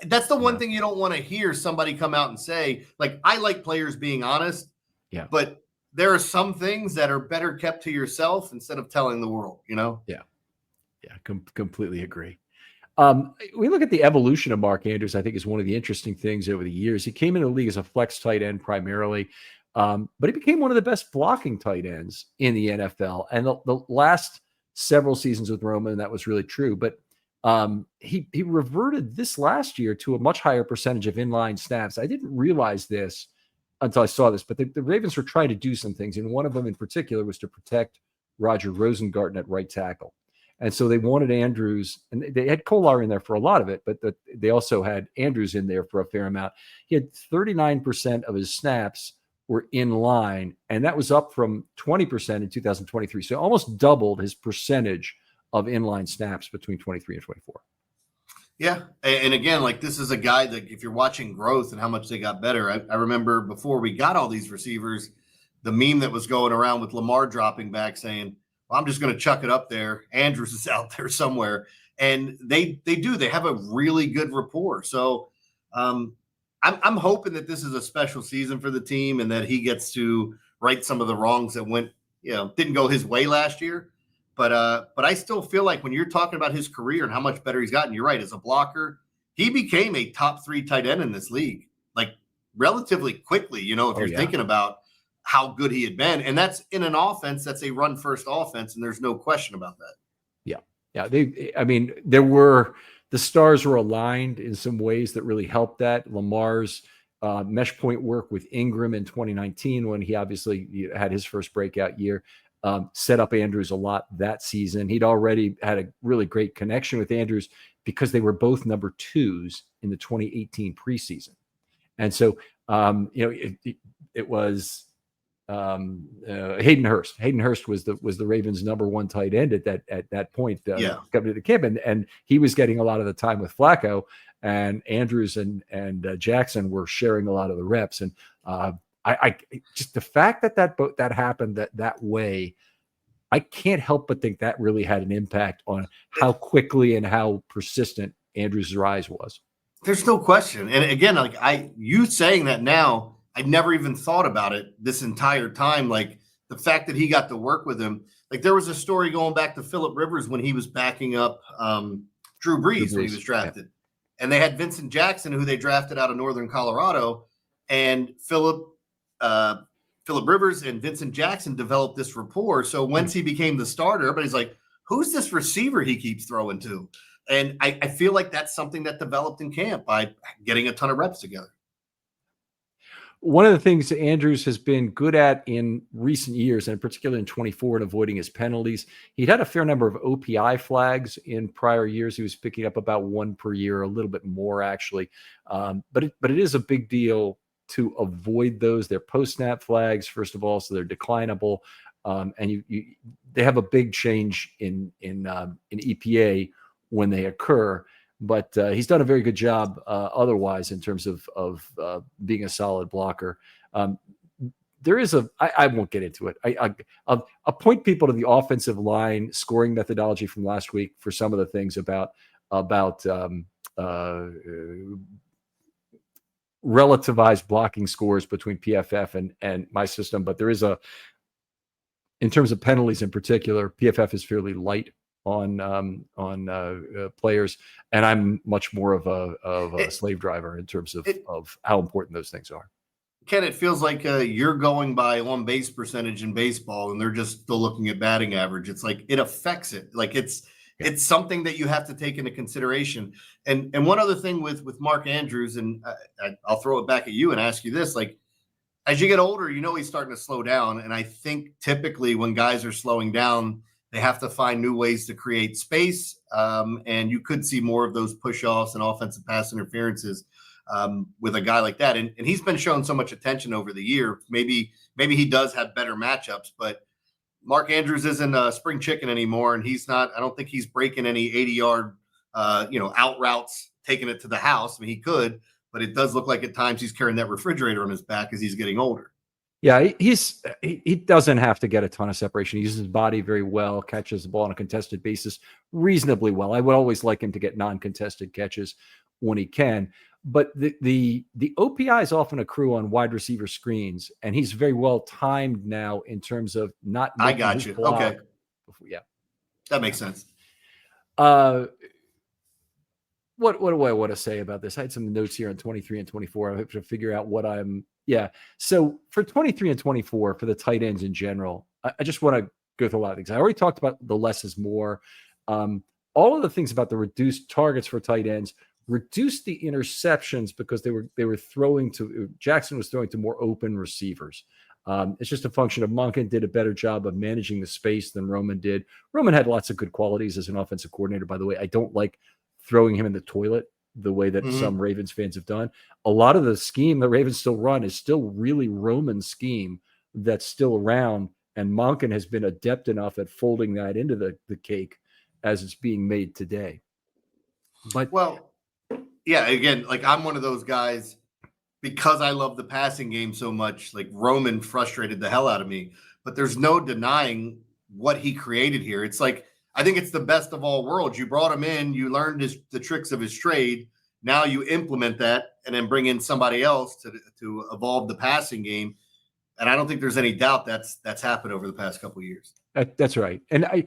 That's the one thing you don't want to hear somebody come out and say. Like, I like players being honest. Yeah, but there are some things that are better kept to yourself instead of telling the world, Yeah. Completely agree. We look at the evolution of Mark Andrews, I think is one of the interesting things over the years. He came into the league as a flex tight end primarily, but he became one of the best blocking tight ends in the NFL. And the last several seasons with Roman, that was really true. But he reverted this last year to a much higher percentage of inline snaps. I didn't realize this until I saw this, but the Ravens were trying to do some things, and one of them in particular was to protect Roger Rosengarten at right tackle. And so they wanted Andrews, and they had Kolar in there for a lot of it, but they also had Andrews in there for a fair amount. He had 39% of his snaps were in line, and that was up from 20% in 2023. So almost doubled his percentage of inline snaps between 23 and 24. Yeah. And again, like, this is a guy that if you're watching growth and how much they got better, I remember before we got all these receivers, the meme that was going around with Lamar dropping back saying, well, I'm just going to chuck it up there. Andrews is out there somewhere. And they have a really good rapport. So I'm hoping that this is a special season for the team and that he gets to right some of the wrongs that didn't go his way last year. But I still feel like when you're talking about his career and how much better he's gotten, you're right. As a blocker, he became a top 3 tight end in this league, like relatively quickly, if you're thinking about how good he had been. And that's in an offense that's a run first offense. And there's no question about that. Yeah. The stars were aligned in some ways that really helped that. Lamar's mesh point work with Ingram in 2019, when he obviously had his first breakout year, set up Andrews a lot that season. He'd already had a really great connection with Andrews because they were both number 2s in the 2018 preseason. And so, it was Hayden Hurst. Hayden Hurst was the Ravens' number 1 tight end at that point coming to the camp, and he was getting a lot of the time with Flacco, and Andrews and Jackson were sharing a lot of the reps. And I just the fact that happened that way, I can't help but think that really had an impact on how quickly and how persistent Andrews' rise was. There's no question. And again, like you saying that now, I never even thought about it this entire time. Like the fact that he got to work with him. Like there was a story going back to Phillip Rivers when he was backing up Drew Brees when he was drafted. Yeah. And they had Vincent Jackson, who they drafted out of Northern Colorado. And Phillip Rivers and Vincent Jackson developed this rapport. So once he became the starter, everybody's like, who's this receiver he keeps throwing to? And I feel like that's something that developed in camp by getting a ton of reps together. One of the things that Andrews has been good at in recent years, and particularly in 24, and avoiding his penalties, he'd had a fair number of OPI flags in prior years. He was picking up about 1 per year, a little bit more actually. But it is a big deal to avoid those. They're post-snap flags, first of all, so they're declinable. And they have a big change in EPA when they occur. But he's done a very good job otherwise in terms of being a solid blocker. There is I won't get into it. I'll point people to the offensive line scoring methodology from last week for some of the things about relativized blocking scores between PFF and my system. But there is in terms of penalties in particular, PFF is fairly light on players, and I'm much more of a slave driver in terms of how important those things are. Ken, it feels like you're going by on base percentage in baseball, and they're just still looking at batting average. It's like it affects it. Like it's something that you have to take into consideration. And one other thing with Mark Andrews, and I'll throw it back at you and ask you this: like, as you get older, he's starting to slow down, and I think typically when guys are slowing down, they have to find new ways to create space, and you could see more of those push-offs and offensive pass interferences with a guy like that. And he's been shown so much attention over the year. Maybe he does have better matchups, but Mark Andrews isn't a spring chicken anymore, and he's not. I don't think he's breaking any 80-yard, out routes, taking it to the house. I mean, he could, but it does look like at times he's carrying that refrigerator on his back as he's getting older. Yeah, he doesn't have to get a ton of separation. He uses his body very well, catches the ball on a contested basis reasonably well. I would always like him to get non-contested catches when he can. But the OPIs often accrue on wide receiver screens, and he's very well timed now in terms of not. I got you. Okay. Yeah, that makes sense. What do I want to say about this? I had some notes here on 23 and 24. I have to figure out what I'm. Yeah. So for 23 and 24, for the tight ends in general, I just want to go through a lot of things. I already talked about the less is more. All of the things about the reduced targets for tight ends, reduced the interceptions because they were throwing to Jackson was throwing to more open receivers. It's just a function of Monken did a better job of managing the space than Roman did. Roman had lots of good qualities as an offensive coordinator, by the way. I don't like throwing him in the toilet the way that some Ravens fans have done. A lot of the scheme the Ravens still run is still really Roman scheme that's still around, and Monken has been adept enough at folding that into the cake as it's being made today. But yeah, again, like I'm one of those guys, because I love the passing game so much, like Roman frustrated the hell out of me, but there's no denying what he created here. It's like, I think it's the best of all worlds. You brought him in, you learned the tricks of his trade. Now you implement that and then bring in somebody else to evolve the passing game. And I don't think there's any doubt that's happened over the past couple of years. That's right. And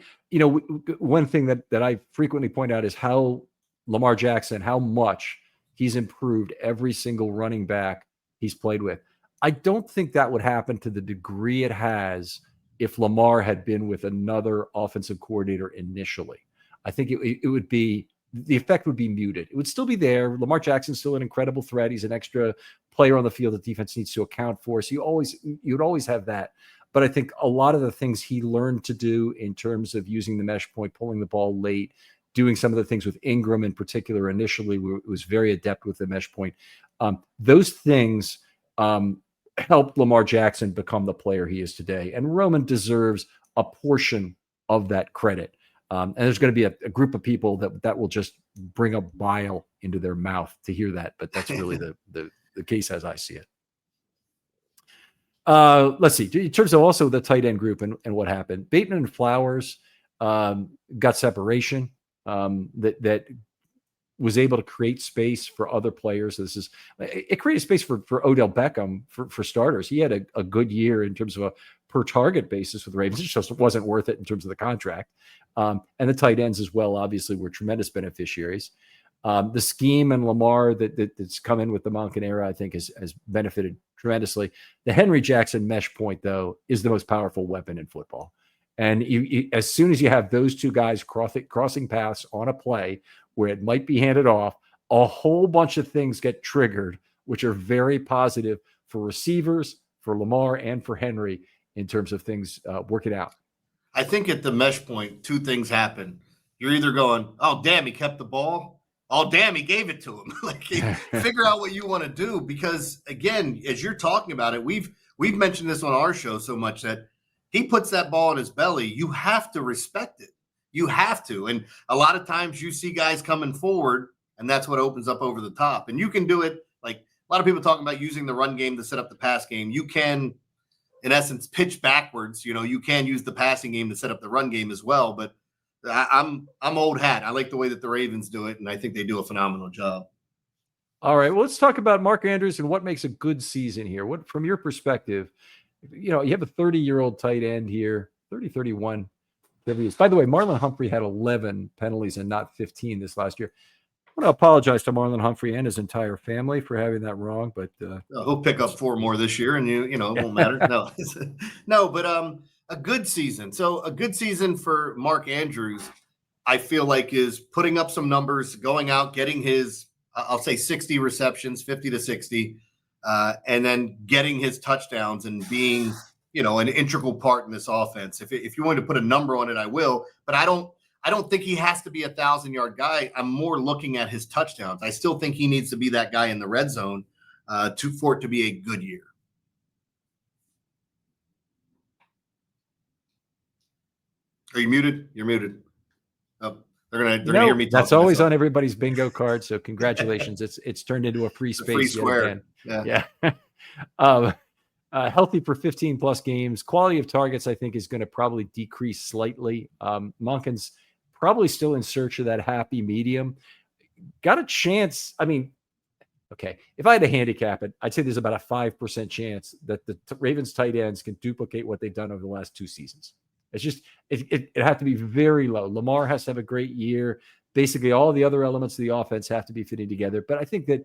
one thing that I frequently point out is how Lamar Jackson, how much he's improved every single running back he's played with. I don't think that would happen to the degree it has if Lamar had been with another offensive coordinator initially. I think it would be, the effect would be muted. It would still be there. Lamar Jackson's still an incredible threat. He's an extra player on the field that defense needs to account for. So you'd always have that. But I think a lot of the things he learned to do in terms of using the mesh point, pulling the ball late, doing some of the things with Ingram in particular initially, was very adept with the mesh point. Those things helped Lamar Jackson become the player he is today. And Roman deserves a portion of that credit. And there's going to be a group of people that will just bring a bile into their mouth to hear that. But that's really the case as I see it. Let's see. In terms of also the tight end group and what happened, Bateman and Flowers got separation that was able to create space for other players. It created space for Odell Beckham for starters. He had a good year in terms of a per target basis with the Ravens. It just wasn't worth it in terms of the contract. And the tight ends as well, obviously, were tremendous beneficiaries. The scheme and Lamar that's come in with the Monken era, I think, has benefited tremendously. The Henry Jackson mesh point, though, is the most powerful weapon in football. And as soon as you have those two guys crossing paths on a play where it might be handed off, a whole bunch of things get triggered, which are very positive for receivers, for Lamar, and for Henry in terms of things working out. I think at the mesh point, two things happen. You're either going, oh, damn, he kept the ball. Oh, damn, he gave it to him. Figure out what you want to do. Because, again, as you're talking about it, we've mentioned this on our show so much that he puts that ball in his belly. You have to respect it. You have to. And a lot of times you see guys coming forward, and that's what opens up over the top. And you can do it. Like a lot of people talking about using the run game to set up the pass game. You can, in essence, pitch backwards. You can use the passing game to set up the run game as well. But I'm old hat. I like the way that the Ravens do it, and I think they do a phenomenal job. All right, well, let's talk about Mark Andrews and what makes a good season here. What, from your perspective, you have a 30-year-old tight end here, 30, 31. By the way, Marlon Humphrey had 11 penalties and not 15 this last year. I want to apologize to Marlon Humphrey and his entire family for having that wrong, but he'll pick up 4 more this year, and it won't matter. No, but a good season. So a good season for Mark Andrews, I feel like, is putting up some numbers, going out, getting his, I'll say 60 receptions, 50 to 60, and then getting his touchdowns and being, an integral part in this offense. If you want to put a number on it, I will, but I don't think he has to be 1,000-yard guy. I'm more looking at his touchdowns. I still think he needs to be that guy in the red zone for it to be a good year. Are you muted? You're muted. Oh, they're gonna hear me talk. That's always on everybody's bingo card. So congratulations. It's turned into a free space. Free square. Yeah. Healthy for 15 plus games. Quality of targets, I think, is going to probably decrease slightly. Monken's probably still in search of that happy medium. Got a chance. I mean, okay, if I had to handicap it, I'd say there's about a 5% chance that the Ravens tight ends can duplicate what they've done over the last 2 seasons. It's just, it have to be very low. Lamar has to have a great year. Basically, all the other elements of the offense have to be fitting together. But I think that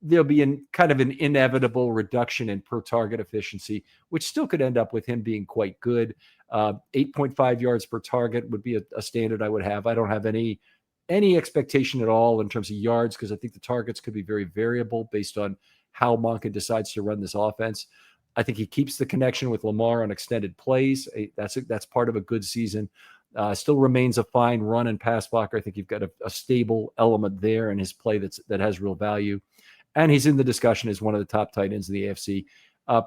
there'll be kind of an inevitable reduction in per target efficiency, which still could end up with him being quite good. 8.5 yards per target would be a standard I would have. I don't have any expectation at all in terms of yards, because I think the targets could be very variable based on how Monken decides to run this offense. I think he keeps the connection with Lamar on extended plays. That's part of a good season. Still remains a fine run and pass blocker. I think you've got a stable element there in his play that has real value. And he's in the discussion as one of the top tight ends in the AFC,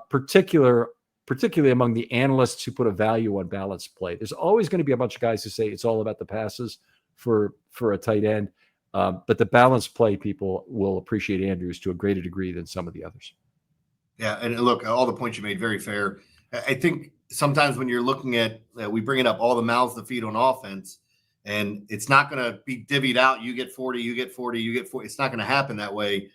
particularly among the analysts who put a value on balanced play. There's always going to be a bunch of guys who say it's all about the passes for a tight end. But the balanced play people will appreciate Andrews to a greater degree than some of the others. Yeah, and look, all the points you made, very fair. I think sometimes when you're looking at, we bring it up, all the mouths to feed on offense, and it's not going to be divvied out. You get 40, you get 40, you get 40. It's not going to happen that way.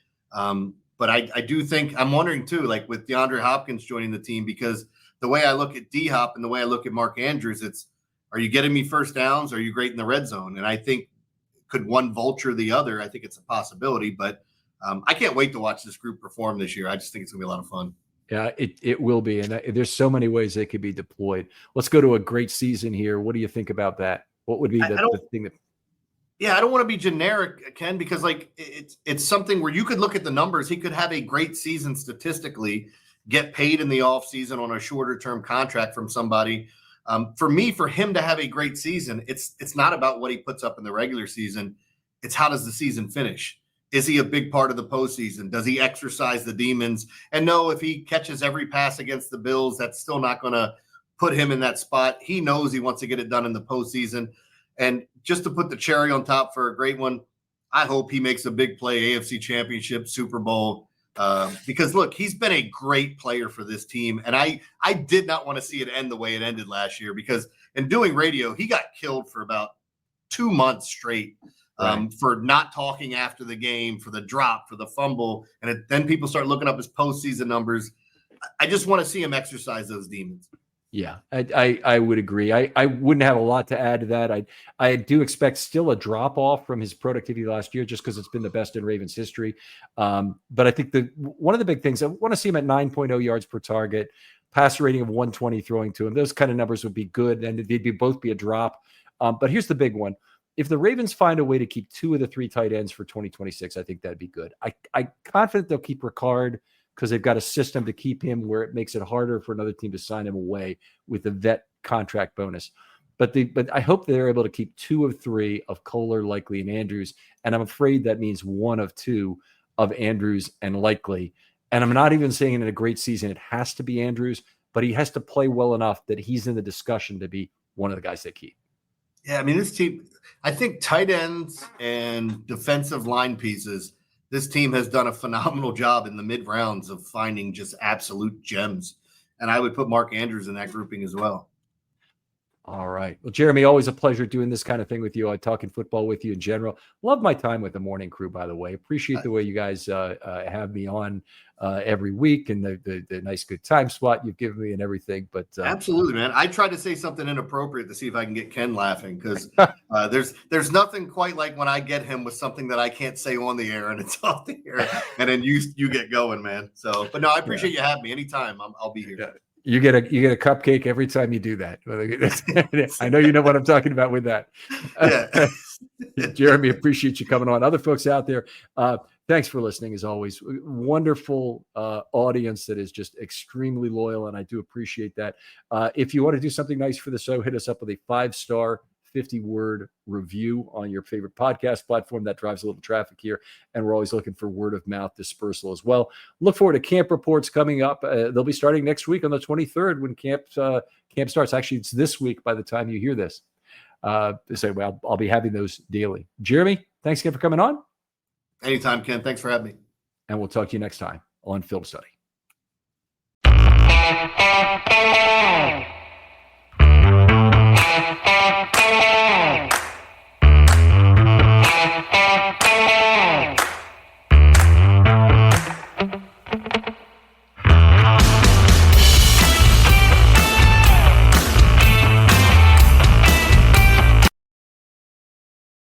But I do think, I'm wondering too, like with DeAndre Hopkins joining the team, because the way I look at D-Hop and the way I look at Mark Andrews, it's, are you getting me first downs? Are you great in the red zone? And I think, could one vulture the other? I think it's a possibility, but I can't wait to watch this group perform this year. I just think it's going to be a lot of fun. Yeah, it will be. And there's so many ways they could be deployed. Let's go to a great season here. What do you think about that? What would be the thing that... Yeah, I don't want to be generic, Ken, because like it's something where you could look at the numbers. He could have a great season statistically, get paid in the offseason on a shorter term contract from somebody. For him to have a great season, it's not about what he puts up in the regular season. It's how does the season finish? Is he a big part of the postseason? Does he exercise the demons? And no, if he catches every pass against the Bills, that's still not going to put him in that spot. He knows he wants to get it done in the postseason. And just to put the cherry on top for a great one, I hope he makes a big play, AFC Championship, Super Bowl, because look, he's been a great player for this team. And I did not want to see it end the way it ended last year, because in doing radio, he got killed for about 2 months straight for not talking after the game, for the drop, for the fumble. And then people start looking up his postseason numbers. I just want to see him exercise those demons. Yeah, I would agree. I wouldn't have a lot to add to that. I do expect still a drop off from his productivity last year, just because it's been the best in Ravens history. But I think one of the big things, I want to see him at 9.0 yards per target, passer rating of 120 throwing to him. Those kind of numbers would be good, and they'd both be a drop. But here's the big one. If the Ravens find a way to keep 2 of the 3 tight ends for 2026, I think that'd be good. I'm confident they'll keep Ricard, because they've got a system to keep him where it makes it harder for another team to sign him away with the vet contract bonus. But I hope they're able to keep 2 of 3 of Kohler, Likely, and Andrews. And I'm afraid that means 1 of 2 of Andrews and Likely. And I'm not even saying in a great season it has to be Andrews, but he has to play well enough that he's in the discussion to be one of the guys they keep. Yeah, I mean, this team, I think tight ends and defensive line pieces, this team has done a phenomenal job in the mid rounds of finding just absolute gems. And I would put Mark Andrews in that grouping as well. All right. Well, Jeremy, always a pleasure doing this kind of thing with you. I talking football with you in general. Love my time with the morning crew, by the way. Appreciate the way you guys have me on every week, and the nice good time slot you've given me and everything. But absolutely, man. I tried to say something inappropriate to see if I can get Ken laughing, because there's nothing quite like when I get him with something that I can't say on the air and it's off the air, and then you get going, man. So, but no, I appreciate you having me. Anytime, I'll be here. Yeah. You get a cupcake every time you do that. I know you know what I'm talking about with that. Yeah. Jeremy, appreciate you coming on. Other folks out there, thanks for listening as always. Wonderful audience that is just extremely loyal, and I do appreciate that. If you want to do something nice for the show, hit us up with a 5-star 50-word review on your favorite podcast platform. That drives a little traffic here, and we're always looking for word of mouth dispersal as well. Look forward to camp reports coming up. They'll be starting next week on the 23rd when camp starts. Actually, it's this week by the time you hear this. I'll be having those daily. Jeremy, thanks again for coming on. Anytime, Ken. Thanks for having me. And we'll talk to you next time on Film Study.